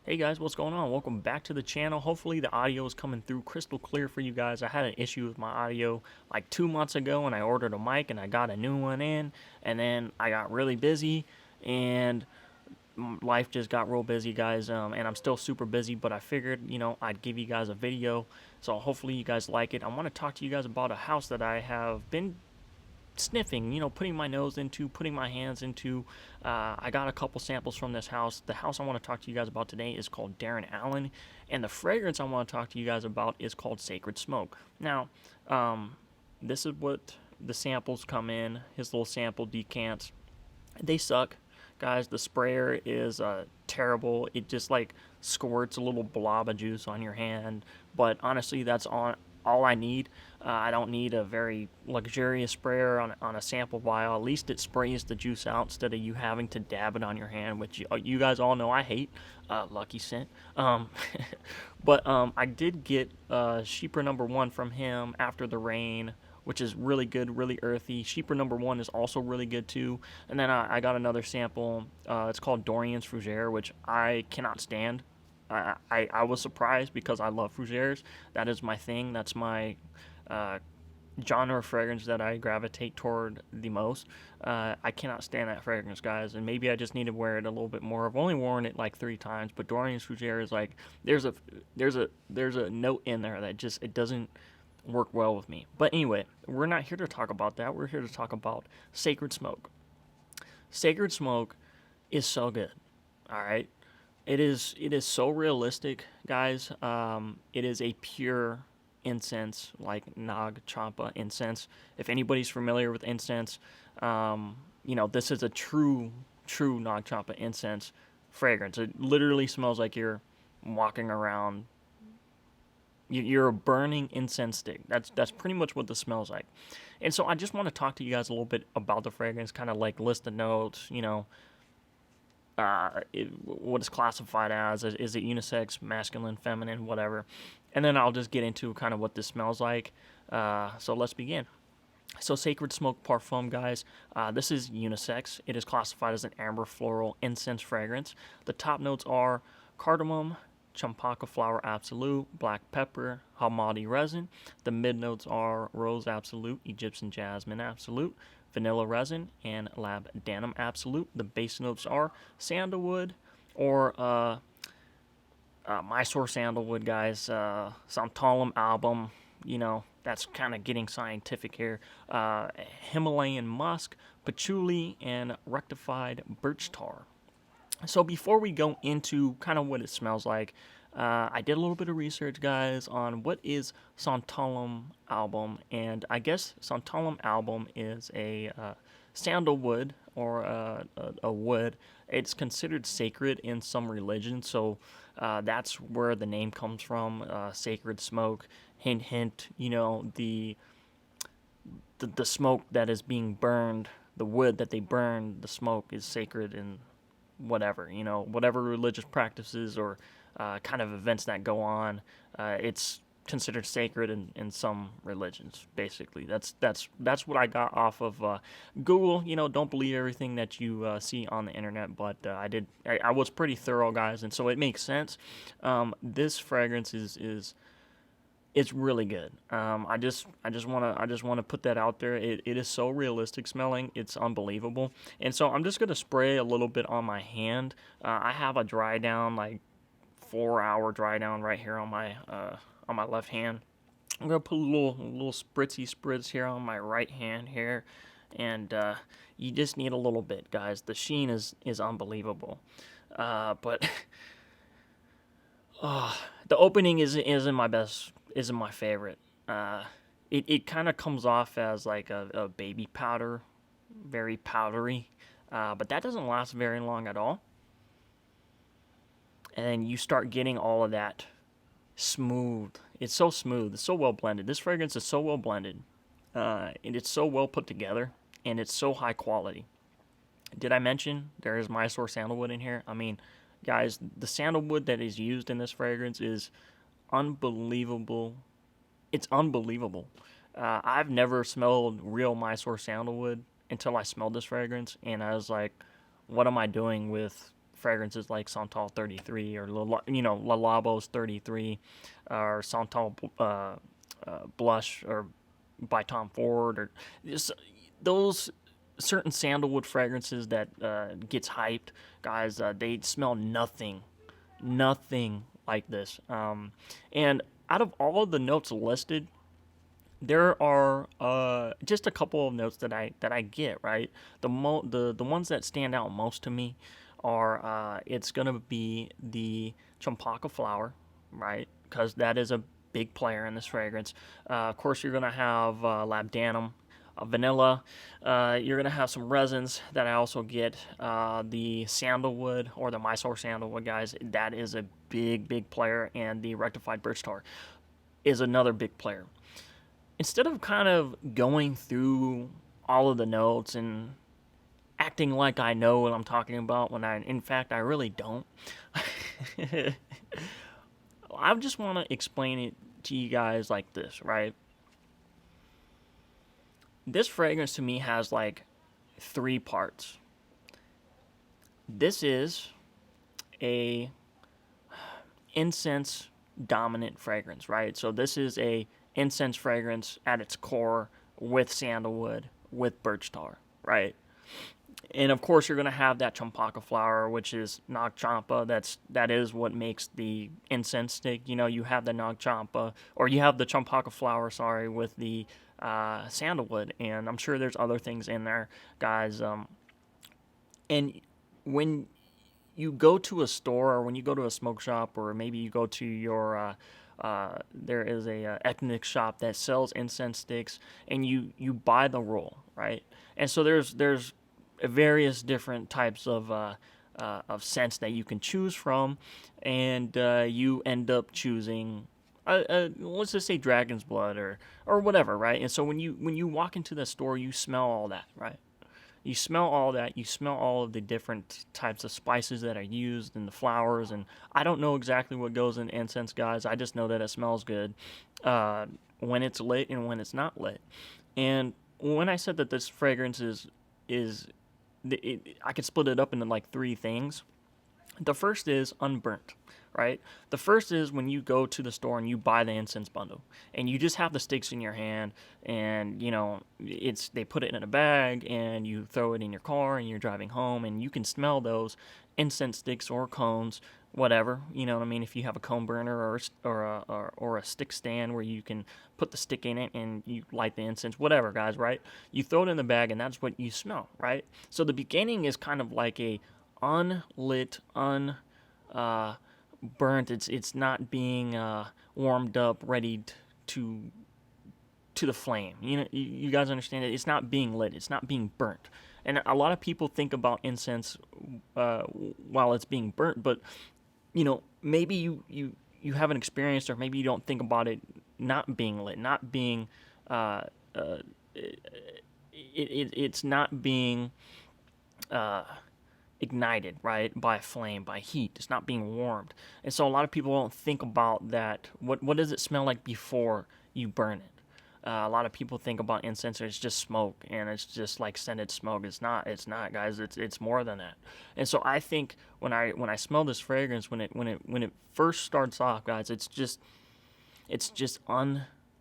Hey guys, what's going on? Welcome back to the channel. Hopefully the audio is coming through crystal clear for you guys. I had an issue with my audio like 2 months ago and I ordered a mic and I got a new one in, and then I got really busy and life just got real busy, guys, and I'm still super busy, but I figured, I'd give you guys a video, so hopefully you guys like it. I want to talk to you guys about a house that I have been sniffing, putting my nose into, putting my hands into. I got a couple samples from this house. The house I want to talk to you guys about today is called Darren Allen, and the fragrance I want to talk to you guys about is called Sacred Smoke. Now, this is what the samples come in, his little sample decants. They suck, guys. The sprayer is terrible. It just like squirts a little blob of juice on your hand, but honestly, that's all I need. I don't need a very luxurious sprayer on a sample vial. At least it sprays the juice out instead of you having to dab it on your hand, which you guys all know I hate. Lucky scent. But I did get Chypre #1 from him, After the Rain, which is really good, really earthy. Chypre #1 is also really good too. And then I got another sample. It's called Dorians Fougere, which I cannot stand. I was surprised because I love Fougeres. That is my thing. That's my genre of fragrance that I gravitate toward the most. I cannot stand that fragrance, guys, and maybe I just need to wear it a little bit more. I've only worn it like 3 times, but Dorian's Fougere is like there's a note in there that just it doesn't work well with me. But anyway, we're not here to talk about that. We're here to talk about Sacred Smoke. Sacred Smoke is so good. All right. It is so realistic, guys. It is a pure incense, like Nag Champa incense. If anybody's familiar with incense, this is a true Nag Champa incense fragrance. It literally smells like you're walking around. You're a burning incense stick. That's pretty much what this smells like. And so I just want to talk to you guys a little bit about the fragrance, kind of like list the notes, what it's classified as. Is it unisex, masculine, feminine, whatever. And then I'll just get into kind of what this smells like. So let's begin. So Sacred Smoke Parfum, guys, this is unisex. It is classified as an amber floral incense fragrance. The top notes are cardamom, champaca flower absolute, black pepper, hamadi resin. The mid notes are rose absolute, Egyptian jasmine absolute, vanilla resin, and labdanum absolute. The base notes are sandalwood or Mysore sandalwood, guys. Santal album, that's kind of getting scientific here. Himalayan musk, patchouli, and rectified birch tar. So before we go into kind of what it smells like, I did a little bit of research, guys, on what is Santal album, and I guess Santal album is a sandalwood or a wood. It's considered sacred in some religions, so that's where the name comes from. Sacred smoke. Hint, hint. The smoke that is being burned, the wood that they burn, the smoke is sacred and whatever religious practices or kind of events that go on, it's considered sacred in some religions. Basically, that's what I got off of Google. Don't believe everything that you see on the internet, but I was pretty thorough, guys, and so it makes sense. This fragrance is it's really good. I just wanna put that out there. It is so realistic smelling. It's unbelievable. And so I'm just gonna spray a little bit on my hand. I have a dry down, like 4-hour dry down right here on my left hand. I'm gonna put a little spritzy spritz here on my right hand here, and you just need a little bit, guys. The sheen is unbelievable, but the opening isn't my best. Isn't my favorite. It kind of comes off as like a baby powder, very powdery, but that doesn't last very long at all. And you start getting all of that smooth. It's so smooth. It's so well blended. This fragrance is so well blended, and it's so well put together, and it's so high quality. Did I mention there is Mysore sandalwood in here? I mean, guys, the sandalwood that is used in this fragrance is unbelievable. It's unbelievable. I've never smelled real Mysore sandalwood until I smelled this fragrance, and I was like, what am I doing with fragrances like Santal 33 or Labo's 33 or Santal Blush or by Tom Ford or just those certain sandalwood fragrances that gets hyped, guys. They smell nothing like this. And out of all of the notes listed, there are just a couple of notes that I get right. The ones that stand out most to me are it's gonna be the champaka flower, right? Because that is a big player in this fragrance. Of course, you're gonna have labdanum, vanilla. You're gonna have some resins that I also get. The sandalwood or the Mysore sandalwood, guys. That is a big player, and the rectified birch tar is another big player. Instead of kind of going through all of the notes and acting like I know what I'm talking about when in fact, I really don't. I just want to explain it to you guys like this, right? This fragrance to me has like 3 parts. This is a incense dominant fragrance, right? So this is a incense fragrance at its core with sandalwood, with birch tar, right? And of course, you're going to have that champaka flower, which is Nag Champa. That is what makes the incense stick. You have the Nag Champa, or you have the champaka flower, sorry, with the sandalwood. And I'm sure there's other things in there, guys. And when you go to a store, or when you go to a smoke shop, or maybe you go to your there is a ethnic shop that sells incense sticks, and you buy the roll, right? And so there's various different types of scents that you can choose from, and you end up choosing let's just say dragon's blood or whatever, right? And so when you walk into the store, you smell all that, right? You smell all that. You smell all of the different types of spices that are used and the flowers. And I don't know exactly what goes in incense, guys. I just know that it smells good when it's lit and when it's not lit. And when I said that this fragrance I could split it up into like 3 things. The first is unburnt, right? The first is when you go to the store and you buy the incense bundle and you just have the sticks in your hand, and they put it in a bag and you throw it in your car and you're driving home, and you can smell those incense sticks or cones, whatever, you know what I mean? If you have a cone burner or a stick stand where you can put the stick in it and you light the incense, whatever, guys, right? You throw it in the bag and that's what you smell, right? So the beginning is kind of like a unlit, burnt. It's not being warmed up, ready to the flame. You guys understand it. It's not being lit. It's not being burnt. And a lot of people think about incense while it's being burnt, but maybe you haven't experienced, or maybe you don't think about it not being lit, not being it's not being ignited, right, by a flame, by heat. It's not being warmed. And so a lot of people don't think about that. What does it smell like before you burn it? A lot of people think about incense, it's just smoke, and it's just like scented smoke. It's not, guys. It's more than that. And so I think when I smell this fragrance, when it first starts off, guys, it's just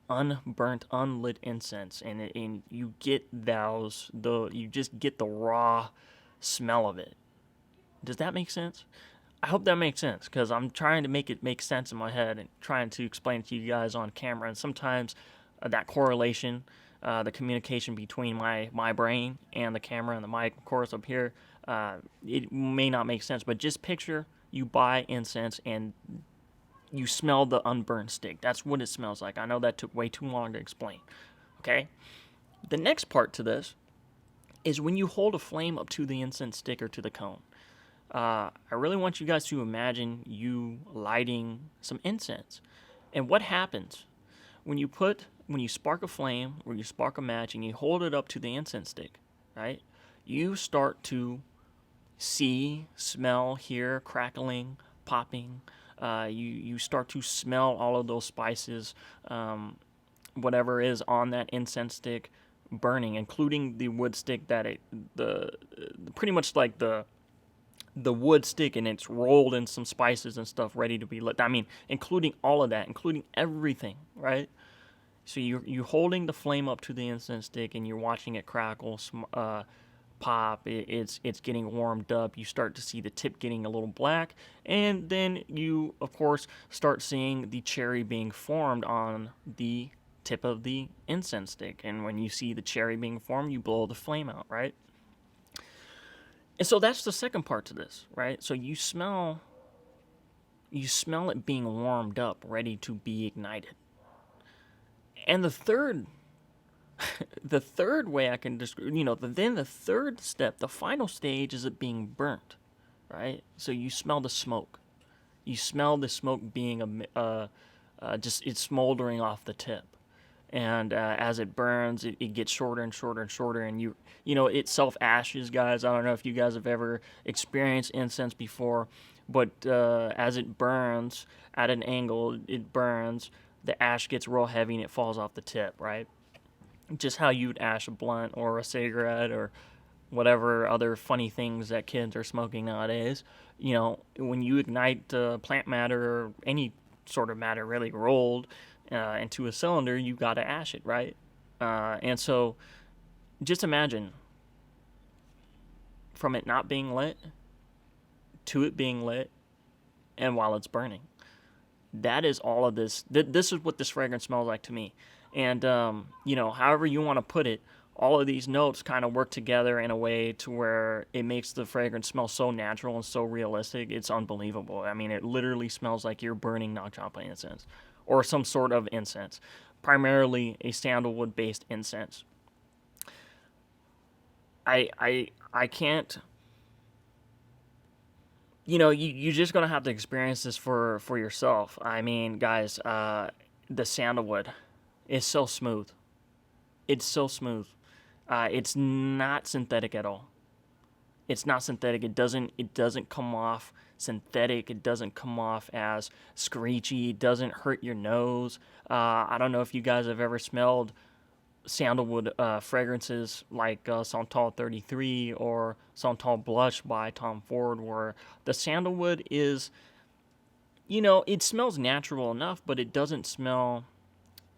unburnt, unlit incense, and you get you just get the raw smell of it. Does that make sense? I hope that makes sense, because I'm trying to make it make sense in my head and trying to explain it to you guys on camera. And sometimes that correlation, the communication between my brain and the camera and the mic, of course, up here, it may not make sense. But just picture you buy incense and you smell the unburned stick. That's what it smells like. I know that took way too long to explain. Okay? The next part to this is when you hold a flame up to the incense stick or to the cone. I really want you guys to imagine you lighting some incense. And what happens when you spark a flame or you spark a match and you hold it up to the incense stick, right? You start to see, smell, hear crackling, popping. You start to smell all of those spices, whatever is on that incense stick burning, including the wood stick that pretty much like the the wood stick and it's rolled in some spices and stuff ready to be lit. I mean, including all of that, including everything, right? So you're holding the flame up to the incense stick and you're watching it crackle, pop. It's getting warmed up. You start to see the tip getting a little black, and then you, of course, start seeing the cherry being formed on the tip of the incense stick. And when you see the cherry being formed, you blow the flame out, right? And so that's the second part to this, right? So you smell it being warmed up, ready to be ignited. And the third way I can describe, then the third step, the final stage is it being burnt, right? So you smell the smoke. You smell the smoke being just it's smoldering off the tip. And as it burns, it gets shorter and shorter and shorter, and it self ashes, guys. I don't know if you guys have ever experienced incense before, but as it burns at an angle, it burns. The ash gets real heavy and it falls off the tip, right? Just how you'd ash a blunt or a cigarette or whatever other funny things that kids are smoking nowadays. When you ignite plant matter or any sort of matter really rolled into a cylinder, you got to ash it, right? And so just imagine from it not being lit to it being lit and while it's burning. That is all of this. This is what this fragrance smells like to me. And, however you want to put it, all of these notes kind of work together in a way to where it makes the fragrance smell so natural and so realistic. It's unbelievable. I mean, it literally smells like you're burning Nagchampa incense or some sort of incense, primarily a sandalwood-based incense. I can't. You're just gonna have to experience this for yourself. I mean, guys, the sandalwood is so smooth. It's so smooth. It's not synthetic at all. It's not synthetic. It doesn't come off synthetic. It doesn't come off as screechy. It doesn't hurt your nose. I don't know if you guys have ever smelled sandalwood fragrances like Santal 33 or Santal Blush by Tom Ford, where the sandalwood is, it smells natural enough, but it doesn't smell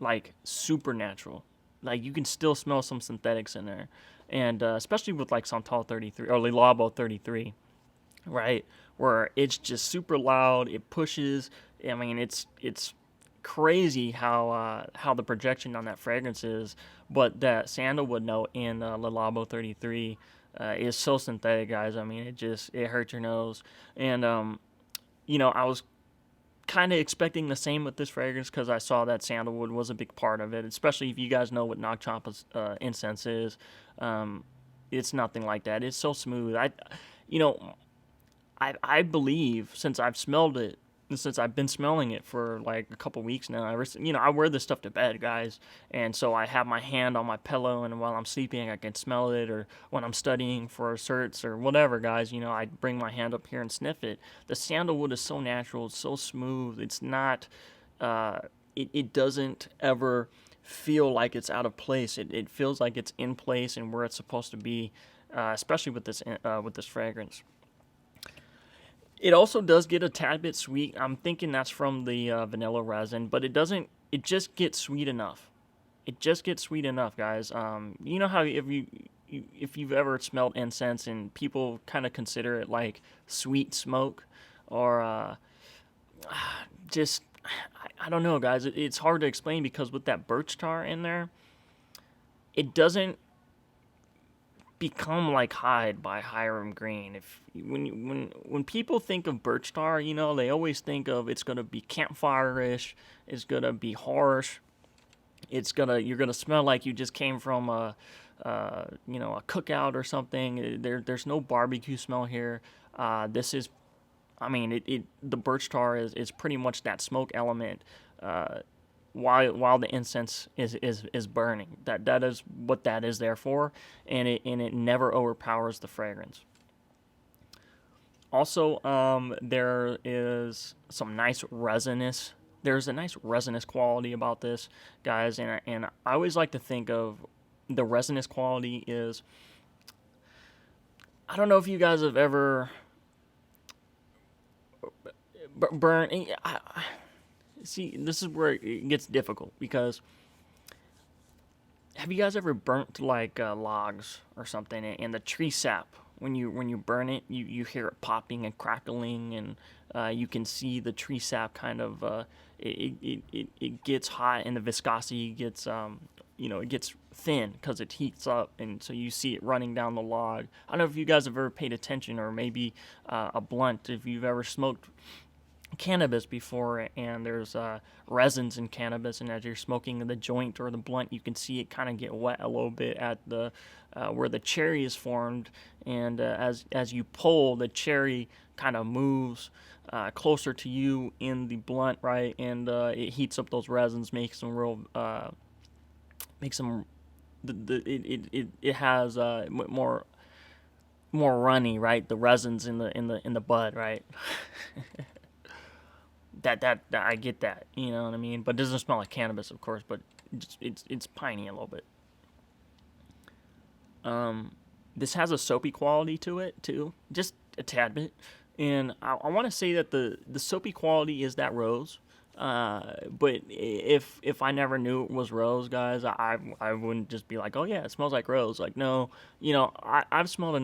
like supernatural. Like you can still smell some synthetics in there, and especially with like Santal 33 or Labo 33, right? Where it's just super loud. It pushes. I mean, it's crazy how the projection on that fragrance is, but that sandalwood note in Le Labo 33 is so synthetic, guys. I mean, it hurts your nose, and I was kind of expecting the same with this fragrance because I saw that sandalwood was a big part of it, especially if you guys know what Nagchampa's incense is. It's nothing like that. It's so smooth. You know, I believe since I've smelled it, since I've been smelling it for like a couple weeks now, I wear this stuff to bed, guys, and so I have my hand on my pillow, and while I'm sleeping, I can smell it, or when I'm studying for certs or whatever, guys, I bring my hand up here and sniff it. The sandalwood is so natural, it's so smooth. It's not, it doesn't ever feel like it's out of place. It feels like it's in place and where it's supposed to be, especially with this fragrance. It also does get a tad bit sweet. I'm thinking that's from the vanilla resin, but it doesn't. It just gets sweet enough. It just gets sweet enough, guys. You know how if you've ever smelled incense and people kind of consider it like sweet smoke, or just I don't know, guys. It's hard to explain because with that birch tar in there, it doesn't become like Hyde by Hiram Green. If when people think of birch tar, they always think of it's gonna be campfire-ish, it's gonna be harsh, you're gonna smell like you just came from a cookout or something. There's no barbecue smell here. This is, I mean, the birch tar is pretty much that smoke element. While the incense is burning, that is what that is there for, and it never overpowers the fragrance. Also, there is some nice resinous. There's a nice resinous quality about this, guys, and I always like to think of the resinous quality is. I don't know if you guys have ever burn. See, this is where it gets difficult because have you guys ever burnt like logs or something, and the tree sap when you burn it, you hear it popping and crackling, and you can see the tree sap kind of it gets hot and the viscosity gets it gets thin because it heats up, and so you see it running down the log. I don't know if you guys have ever paid attention, or maybe a blunt, if you've ever smoked cannabis before, and there's resins in cannabis, and as you're smoking the joint or the blunt, you can see it kind of get wet a little bit at the where the cherry is formed, and as you pull, the cherry kind of moves closer to you in the blunt, right, and it heats up those resins, makes them real makes them it has more runny, right, the resins in the bud, right. That I get that, you know what I mean? But it doesn't smell like cannabis, of course, but it's piney a little bit. This has a soapy quality to it too, just a tad bit. And I want to say that the soapy quality is that rose. But if I never knew it was rose, guys, I wouldn't just be like, oh yeah, it smells like rose. Like, no, I've smelled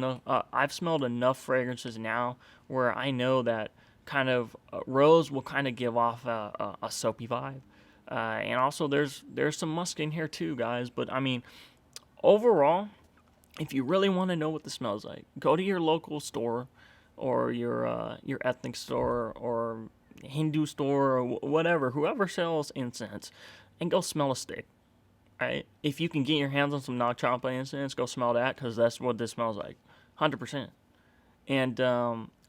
enough fragrances now where I know that kind of rose will kind of give off a soapy vibe, and also there's some musk in here too, guys. But I mean, overall, if you really want to know what the smells like, go to your local store, or your ethnic store, or Hindu store, or whatever, whoever sells incense, and go smell a stick. Right? If you can get your hands on some Nag Champa incense, go smell that, because that's what this smells like, 100%. And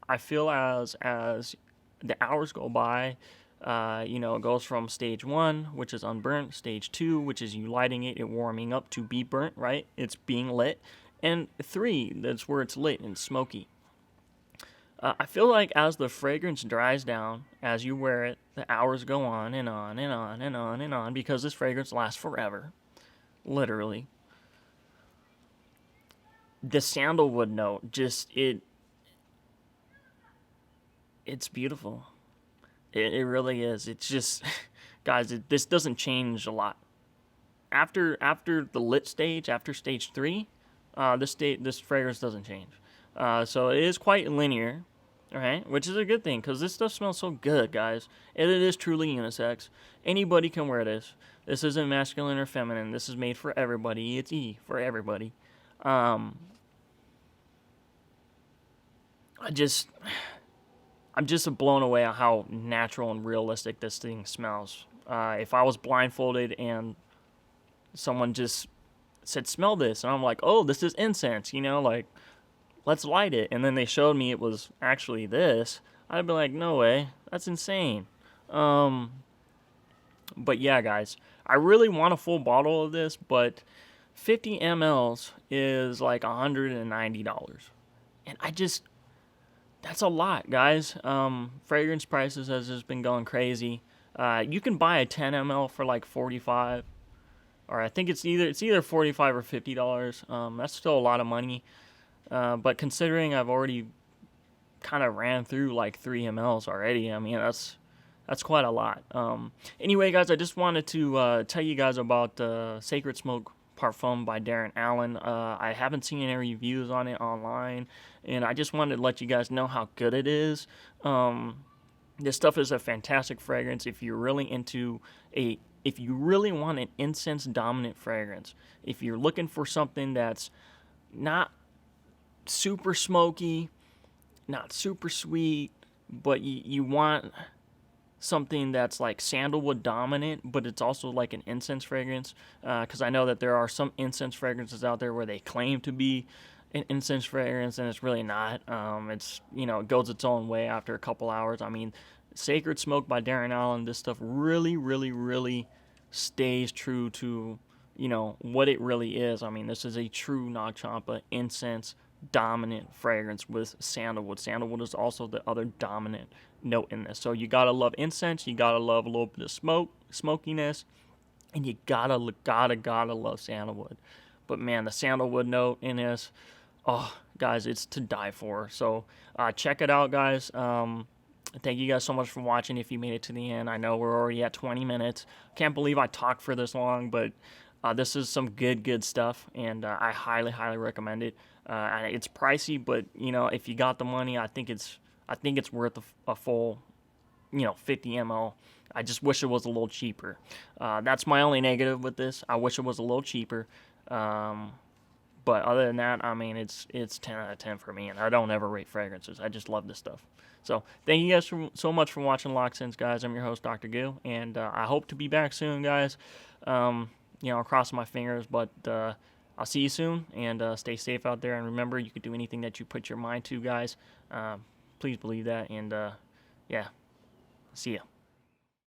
I feel as the hours go by, it goes from stage 1, which is unburnt, stage 2, which is you lighting it, warming up to be burnt, right? It's being lit, and 3, that's where it's lit and smoky. I feel like as the fragrance dries down, as you wear it, the hours go on and on and on and on and on, because this fragrance lasts forever, literally. The sandalwood note, it's beautiful. It really is. It's just, guys, this doesn't change a lot. After the lit stage, after stage 3, this fragrance doesn't change. So it is quite linear, right? Which is a good thing, because this stuff smells so good, guys. And it is truly unisex. Anybody can wear this. This isn't masculine or feminine. This is made for everybody. It's for everybody. I'm just blown away at how natural and realistic this thing smells. If I was blindfolded and someone just said, smell this, and I'm like, oh, this is incense, like, let's light it, and then they showed me it was actually this, I'd be like, no way, that's insane. But yeah, guys, I really want a full bottle of this, but 50 mLs is like $190. And that's a lot, guys. Fragrance prices has just been going crazy. You can buy a 10 ml for like 45, or I think it's either 45 or $50. That's still a lot of money. But considering I've already kind of ran through like 3 mLs already, I mean that's quite a lot. Anyway, guys, I just wanted to tell you guys about Sacred Smoke Parfum by Darren Allen. I haven't seen any reviews on it online, and I just wanted to let you guys know how good it is. This stuff is a fantastic fragrance if you're really if you really want an incense dominant fragrance. If you're looking for something that's not super smoky, not super sweet, but you want something that's like sandalwood dominant, but it's also like an incense fragrance, because I know that there are some incense fragrances out there where they claim to be an incense fragrance and it's really not. It's it goes its own way after a couple hours. I mean, Sacred Smoke by Darren Allen, this stuff really, really, really stays true to what it really is. I mean, this is a true Nag Champa incense dominant fragrance with sandalwood. Sandalwood is also the other dominant note in this. So you gotta love incense, you gotta love a little bit of smokiness, and you gotta love sandalwood. But man, the sandalwood note in this, oh guys, it's to die for. So check it out, guys. Thank you guys so much for watching. If you made it to the end, I know we're already at 20 minutes. Can't believe I talked for this long, but this is some good stuff, and I highly recommend it. It's pricey, but if you got the money, I think it's worth a full 50 ml. I just wish it was a little cheaper. That's my only negative with this. I wish it was a little cheaper. But other than that, I mean, it's 10 out of 10 for me, and I don't ever rate fragrances. I just love this stuff. So thank you guys so much for watching Loc'd, guys. I'm your host, Dr.Goo, and I hope to be back soon, guys. I'll cross my fingers, but I'll see you soon, and stay safe out there. And remember, you can do anything that you put your mind to, guys. Please believe that, and yeah, see ya.